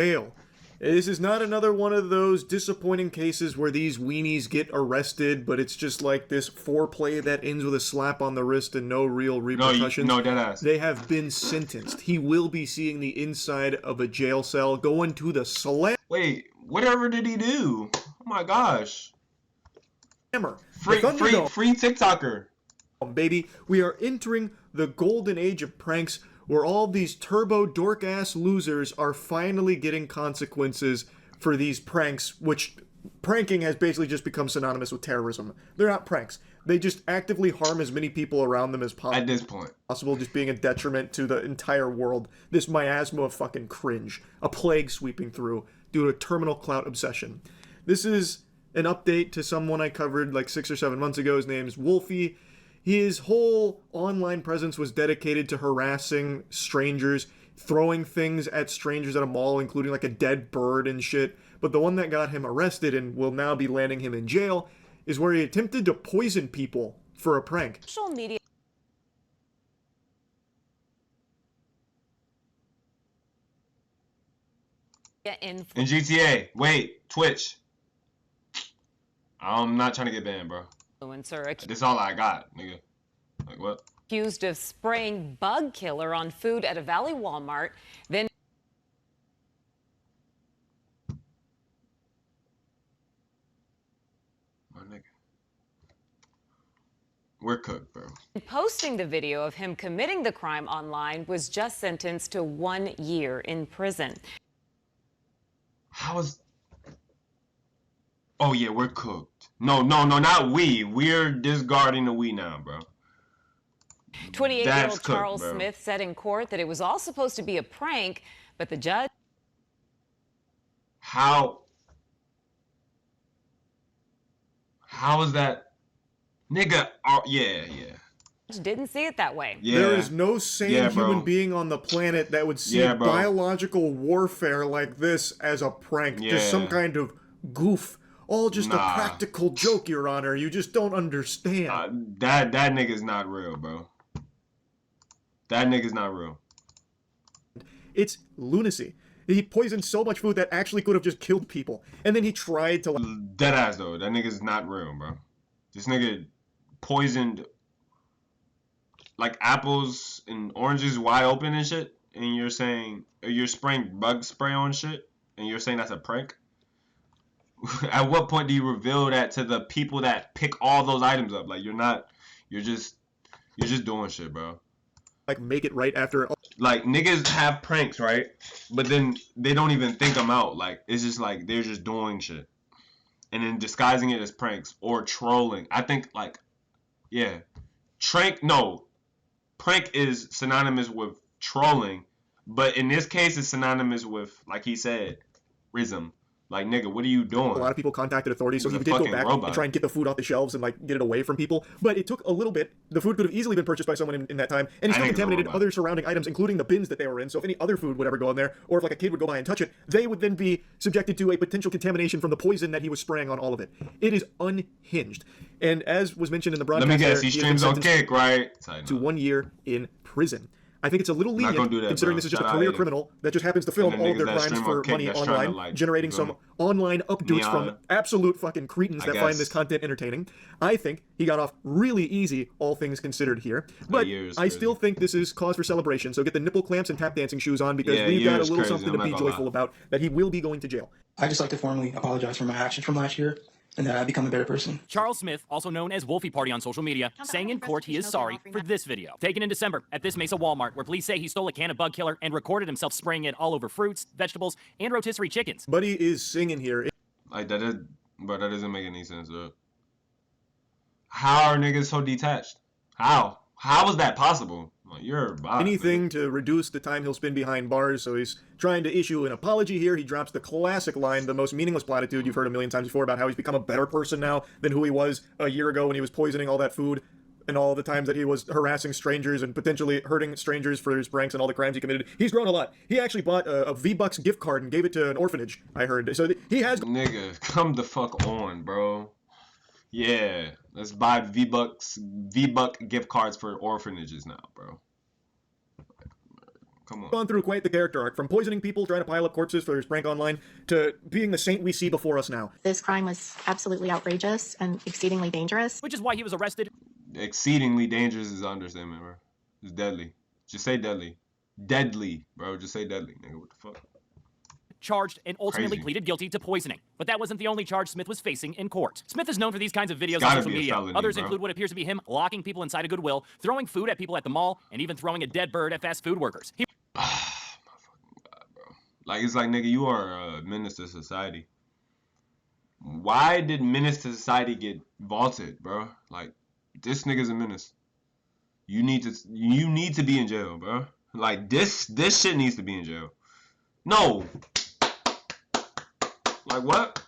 jail. This is not another one of those disappointing cases where these weenies get arrested, but it's just like this foreplay that ends with a slap on the wrist and no real repercussions. No, deadass. They have been sentenced. He will be seeing the inside of a jail cell, going to the slam. Wait, whatever did he do? Oh my gosh. Free TikToker. Baby, we are entering the golden age of pranks where all these turbo dork-ass losers are finally getting consequences for these pranks, which pranking has basically just become synonymous with terrorism. They're not pranks. They just actively harm as many people around them as possible. At this point. Just being a detriment to the entire world. This miasma of fucking cringe. A plague sweeping through due to a terminal clout obsession. This is an update to someone I covered like 6 or 7 months ago. His name's Wolfie. His whole online presence was dedicated to harassing strangers, throwing things at strangers at a mall, including like a dead bird and shit. But the one that got him arrested and will now be landing him in jail is where he attempted to poison people for a prank. Social media. In GTA. Wait, Twitch. I'm not trying to get banned, bro. This is all I got, nigga. Like what? Accused of spraying bug killer on food at a Valley Walmart, then My nigga. We're cooked, bro. Posting the video of him committing the crime online, was just sentenced to 1 year in prison. How is... Oh yeah, we're cooked. No, not we. We're discarding the we now, bro. 28-year-old Charles Smith said in court that it was all supposed to be a prank, but the judge... How is that? Nigga, yeah. Didn't see it that way. Yeah. There is no sane human being on the planet that would see biological warfare like this as a prank. Just some kind of goof. All just a practical joke, Your Honor. You just don't understand. That nigga's not real, bro. That nigga's not real. It's lunacy. He poisoned so much food that actually could have just killed people. And then he tried to... Deadass, though. That nigga's not real, bro. This nigga poisoned, like, apples and oranges wide open and shit. And you're saying... You're spraying bug spray on shit. And you're saying that's a prank? At what point do you reveal that to the people that pick all those items up? Like, you're just doing shit, bro. Like, make it right after... Like, niggas have pranks, right? But then they don't even think them out. Like, it's just like, they're just doing shit. And then disguising it as pranks or trolling. I think, like, yeah. Prank is synonymous with trolling. But in this case, it's synonymous with, like he said, rism. Like, nigga, what are you doing? A lot of people contacted authorities, so he did go back and try and get the food off the shelves and, like, get it away from people. But it took a little bit. The food could have easily been purchased by someone in that time, and he still contaminated other surrounding items, including the bins that they were in. So if any other food would ever go in there, or if, like, a kid would go by and touch it, they would then be subjected to a potential contamination from the poison that he was spraying on all of it. It is unhinged. And as was mentioned in the broadcast... Let me guess, he streams on Kick, right? ...to 1 year in prison. I think it's a little lenient, considering this is just a career criminal that just happens to film all of their crimes for money online, generating some online updoots from absolute fucking cretins that find this content entertaining. I think he got off really easy, all things considered here. But I still think this is cause for celebration, so get the nipple clamps and tap dancing shoes on, because we've got a little something to be joyful about, that he will be going to jail. I'd just like to formally apologize for my actions from last year, and that I've become a better person. Charles Smith, also known as Wolfie Party on social media, saying in court he is sorry for this video. Taken in December at this Mesa Walmart, where police say he stole a can of bug killer and recorded himself spraying it all over fruits, vegetables, and rotisserie chickens. Buddy is singing here. Like, that doesn't make any sense, bro. How are niggas so detached? How is that possible? Like, you're a bot, anything to reduce the time he'll spend behind bars, so he's trying to issue an apology here. He drops the classic line, the most meaningless platitude you've heard a million times before, about how he's become a better person now than who he was a year ago when he was poisoning all that food, and all the times that he was harassing strangers and potentially hurting strangers for his pranks and all the crimes he committed. He's grown a lot. He actually bought a V-Bucks gift card and gave it to an orphanage, I heard. So he has... Nigga, come the fuck on, bro. Yeah, let's buy V-Buck gift cards for orphanages now, bro. Come on. Gone through quite the character arc, from poisoning people, trying to pile up corpses for his prank online, to being the saint we see before us now. This crime was absolutely outrageous and exceedingly dangerous. Which is why he was arrested. Exceedingly dangerous is an understatement, bro. It's deadly. Just say deadly. Deadly, bro. Just say deadly, nigga. What the fuck? Charged and ultimately Crazy. pleaded guilty to poisoning. But that wasn't the only charge Smith was facing in court. Smith is known for these kinds of videos on Gotta social be a media. felony, Others bro. include what appears to be him locking people inside a Goodwill, throwing food at people at the mall, and even throwing a dead bird at fast food workers. He My fucking God, bro. Like, it's like, nigga, you are a menace to society. Why did menace to society get vaulted, bro? Like, this nigga's a menace. You need to be in jail, bro. Like, this shit needs to be in jail. No. Like, what?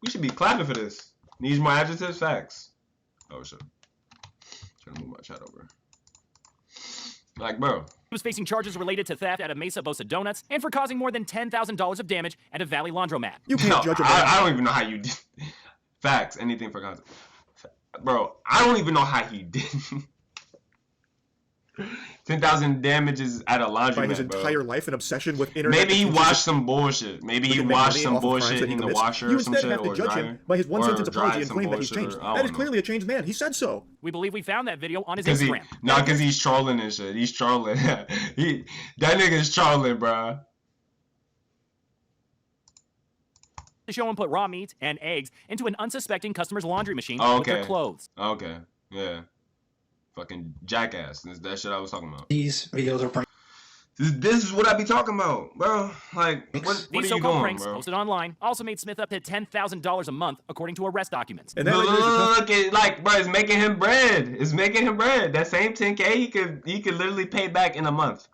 We should be clapping for this. Needs more adjectives? Facts. Oh, shit. Trying to move my chat over. Like, bro. was facing charges related to theft at a Mesa Bosa Donuts and for causing more than $10,000 of damage at a Valley laundromat. You can't judge a man. I don't even know how you did. Facts. Anything for content. Bro, I don't even know how he did. 10,000 damages at a laundromat, by his bro. entire life, an obsession with internet. Maybe he watched some bullshit. Maybe he watched some bullshit in the washer you or some instead shit, have to or judge dryer, him by his one or sentence dried apology and some claim that he's bullshit, changed. or I That is don't know. clearly a changed man. He said so. We believe we found that video on his Cause Instagram. because he's trolling and shit. He's trolling. That nigga's trolling, bro. To show him put raw meat and eggs into an unsuspecting customer's laundry machine Oh, with their okay. clothes. Okay, yeah. Fucking jackass. That's that shit I was talking about. These videos are prank. This is what I be talking about, bro. Like, what These are you so-called doing, pranks bro? posted online also made Smith up to $10,000 a month, according to arrest documents. And that right there is a tough- Look at, like, bro, it's making him bread. It's making him bread. That same 10K he could literally pay back in a month.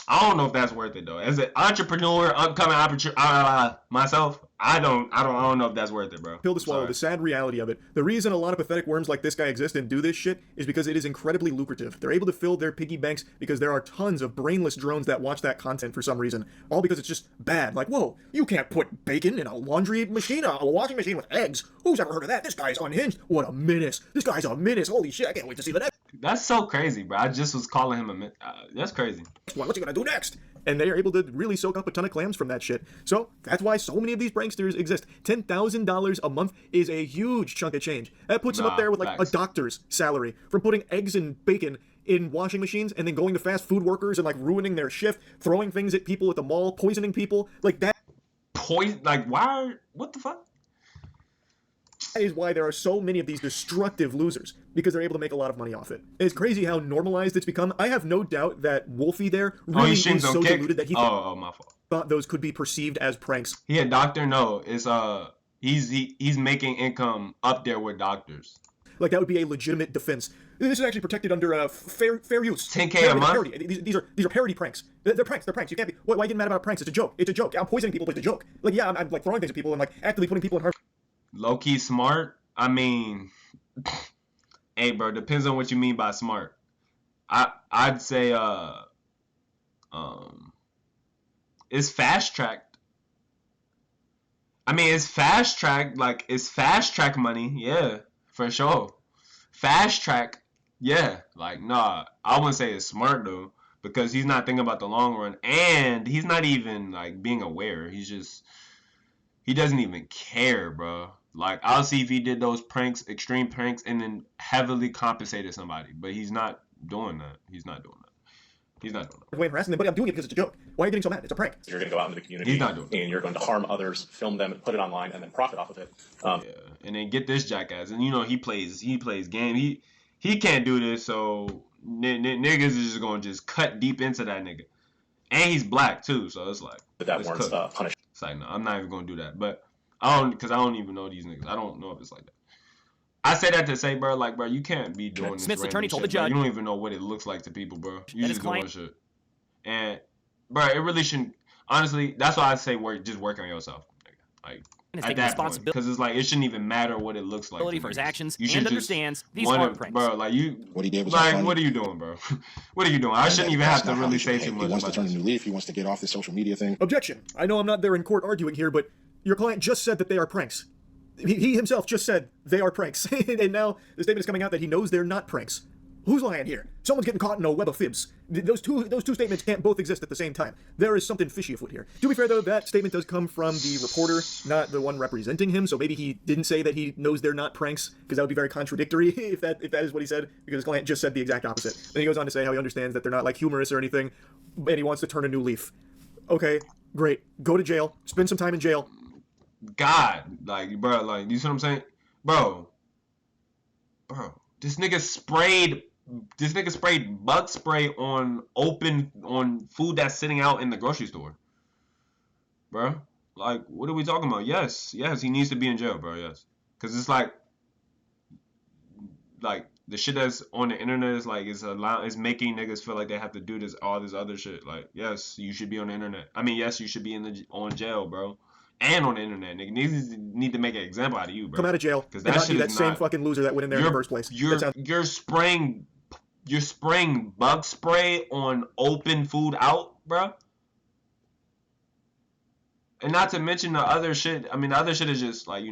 I don't know if that's worth it though. As an entrepreneur, upcoming entrepreneur, myself, I don't know if that's worth it, bro. pill to swallow. Sorry. The sad reality of it. The reason a lot of pathetic worms like this guy exist and do this shit is because it is incredibly lucrative. They're able to fill their piggy banks because there are tons of brainless drones that watch that content for some reason. All because it's just bad. Like, whoa, you can't put bacon in a laundry machine, a washing machine with eggs. Who's ever heard of that? This guy's unhinged. What a menace. This guy's a menace. Holy shit, I can't wait to see the next That's so crazy, bro. I just was calling him that's crazy. one. What's he gonna do next? And they are able to really soak up a ton of clams from that shit. So that's why so many of these pranksters exist. $10,000 a month is a huge chunk of change. That puts them up there with like facts. a doctor's salary from putting eggs and bacon in washing machines and then going to fast food workers and like ruining their shift, throwing things at people at the mall, poisoning people. Like that Like, why? What the fuck? is why there are so many of these destructive losers, because they're able to make a lot of money off it. It's crazy how normalized it's become. I have no doubt that Wolfie there really He is streams on so Kick. deluded that he Oh, my fault. thought those could be perceived as pranks. He a doctor? No, it's he's making income up there with doctors. Like, that would be a legitimate defense. This is actually protected under fair use. 10K a month? Parody. These are parody pranks. They're pranks. They're pranks. You can't be. Why are you getting mad about pranks? It's a joke. It's a joke. I'm poisoning people, but it's a joke. Like, yeah, I'm like throwing things at people and like actively putting people in harm. Low key smart. I mean, hey, bro. Depends on what you mean by smart. I'd say it's fast tracked. I mean, it's fast track. Like, it's fast track money. Yeah, for sure. Fast track. Yeah. Like, nah. I wouldn't say it's smart though, because he's not thinking about the long run, and he's not even like being aware. He doesn't even care, bro. Like, I'll see if he did those pranks, extreme pranks, and then heavily compensated somebody. But he's not doing that. He's not doing that. Way harassing them, but I'm doing it because it's a joke. Why are you getting so mad? It's a prank. You're going to go out into the community He's not doing it. and you're going to harm others, film them, put it online, and then profit off of it. Yeah. And then get this jackass. And you know he plays game. He can't do this, so niggas is just going to just cut deep into that nigga. And he's black too, so it's like, That let's warrants cook. punishment. It's like, no, I'm not even going to do that. But I don't even know these niggas. I don't know if it's like that. I say that to say, bro, like, bro, you can't be doing this Smith's random attorney told shit, the bro. judge- You don't even know what it looks like to people, bro. You That just his client- doing shit. And, bro, it really shouldn't. Honestly, that's why I say just work on yourself. Like, And is at taking that point, responsibility because it's like it shouldn't even matter what it looks like. to for his niggas. actions You and should just understands these wanna- aren't pranks. Bro, like you, What he did was like, funny. what are you doing, bro? What are you doing? I shouldn't even have That's to not how really he should say behave. too much He wants to about turn a this. new leaf. He wants to get off the social media thing. Objection. I know I'm not there in court arguing here, but your client just said that they are pranks. He himself just said they are pranks. And now the statement is coming out that he knows they're not pranks. Who's lying here? Someone's getting caught in a web of fibs. Those two statements can't both exist at the same time. There is something fishy afoot here. To be fair, though, that statement does come from the reporter, not the one representing him, so maybe he didn't say that he knows they're not pranks, because that would be very contradictory if that is what he said, because his client just said the exact opposite. Then he goes on to say how he understands that they're not, like, humorous or anything, and he wants to turn a new leaf. Okay, great. Go to jail. Spend some time in jail. God, like, bro, like, you see what I'm saying? Bro, this nigga sprayed bug spray on food that's sitting out in the grocery store, bro. Like, what are we talking about? Yes, he needs to be in jail, bro. Yes, because it's like the shit that's on the internet is like is making niggas feel like they have to do all this other shit. Like, yes, you should be on the internet. I mean, yes, you should be on jail, bro. And on the internet, nigga, need to make an example out of you, bro. Come out of jail, because that shit is same fucking loser that went in there in the first place. You're spraying bug spray on open food out, bro. And not to mention the other shit. I mean, the other shit is just like,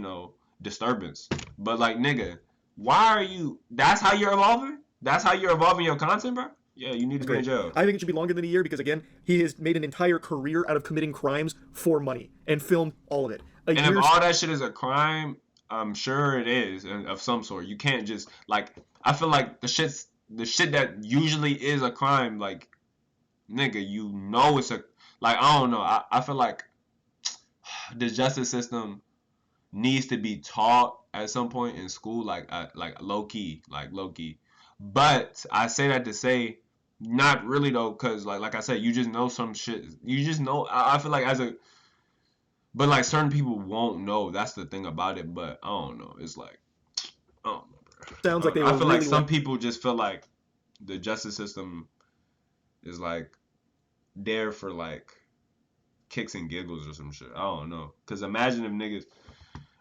disturbance. But like, nigga, why are you? That's how you're evolving. That's how you're evolving your content, bro. Yeah, you need to be in jail. I think it should be longer than a year because, again, he has made an entire career out of committing crimes for money and filmed all of it. And if all that shit is a crime, I'm sure it is of some sort. You can't just, like, I feel like the shit that usually is a crime, like, nigga, it's a, like, I don't know. I feel like the justice system needs to be taught at some point in school, like low key. But I say that to say, not really though, because like I said, you just know some shit. You just know. I feel like but like certain people won't know. That's the thing about it. But I don't know. It's like, I don't know, bro. Sounds like they. I feel like some people just feel like the justice system is like there for like kicks and giggles or some shit. I don't know. Because imagine if niggas.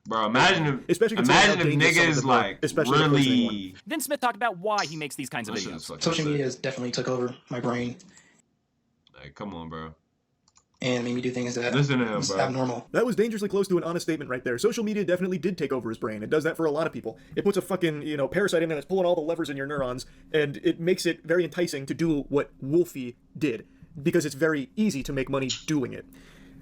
Bro, imagine if niggas like really. Then Smith talked about why he makes these kinds of videos. Social media has definitely took over my brain. Like, come on, bro. And made me do things that listen to him, bro. Abnormal. That was dangerously close to an honest statement right there. Social media definitely did take over his brain. It does that for a lot of people. It puts a fucking, parasite in there that's pulling all the levers in your neurons, and it makes it very enticing to do what Wolfie did, because it's very easy to make money doing it.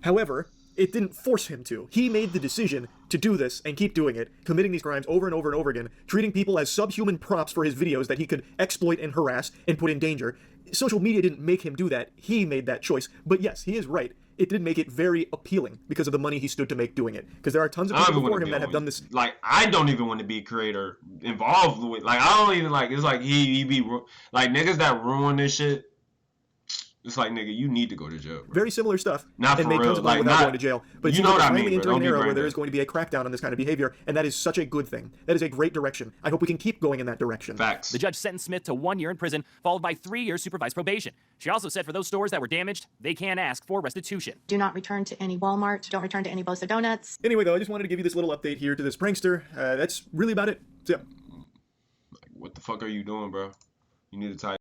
However, it didn't force him to. He made the decision to do this and keep doing it, committing these crimes over and over and over again, treating people as subhuman props for his videos that he could exploit and harass and put in danger. Social media didn't make him do that. He made that choice. But yes, he is right. It did make it very appealing because of the money he stood to make doing it. Because there are tons of people before him that have done this. Like, I don't even want to be a creator involved with. Like, I don't even like. It's like he be like niggas that ruin this shit. It's like, nigga, you need to go to jail, bro. Very similar stuff. Not and for make real. Tons of money without going to jail. But you know what I finally mean, entering an era where there is going to be a crackdown on this kind of behavior, and that is such a good thing. That is a great direction. I hope we can keep going in that direction. Facts. The judge sentenced Smith to 1 year in prison, followed by 3 years supervised probation. She also said for those stores that were damaged, they can ask for restitution. Do not return to any Walmart. Don't return to any Bosa Donuts. Anyway, though, I just wanted to give you this little update here to this prankster. That's really about it. So, yeah. Like, what the fuck are you doing, bro? You need to tie